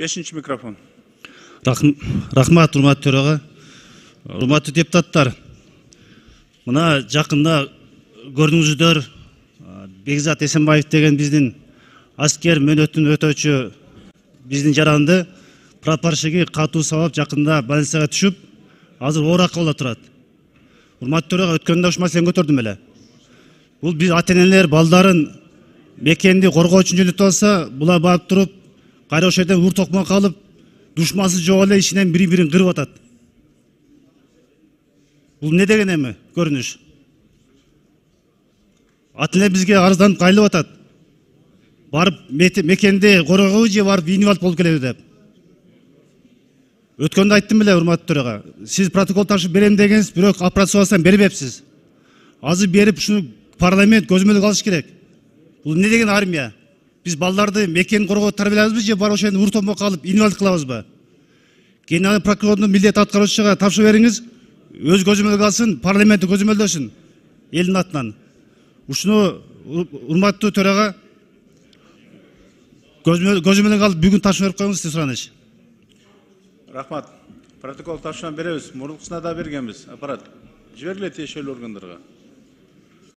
5 микрофон. Рахмат, урматтуу төрага. Урматтуу депутаттар. Мына жакында көрдүңүздөр, Бекзат Эсенбаев деген биздин аскер мөөнөтүн өтөөчү биздин жаранды прапорщиги катуу сабап жакында больницага түшүп, азыр оор акыбалда турат. Урматтуу төрага өткөндө ушул маселени көтөрдүм эле. Бул биз ата-энелер балдарын мекенди коргоо үчүн жөнөтүп алса, булар барып туруп, кайра ошол жерден ур токмо калып, душмансыз жок эле ичинен бири-бирин кырып атат. Бул не деген эми көрүнүш? Ата-энелер бизге арызданып кайрылып атат. Барып мекенди коргообу же барып инвалид болуп келеби деп. Өткөндө айттым эле, урматтуу төрага. Сиз протокол ташып берем дегенсиз, бирок аппарат бербепсиз. Азыр берип ушуну парламент көзөмөлгө алыш керек. Бул не деген армия? Биз балдарды мекен коргоо тарбиялайбызбы же барып ошол ур токмо калып инвалид кылабызбы? Генерал прокурордун милдет аткаруучуга тапшырып бериңиз, өз көзөмөлгө алсын, парламентти көзөмөлдөсүн элдин атынан. Ушуну урматтуу төрага көзөмөлгө алып бүгүн тапшырып берип коюңуз деп сураныч. Рахмат. Протокол тапшырма беребиз. Мурункусуна да бергенбиз. Аппарат жибергиле тиешелүү органдарга.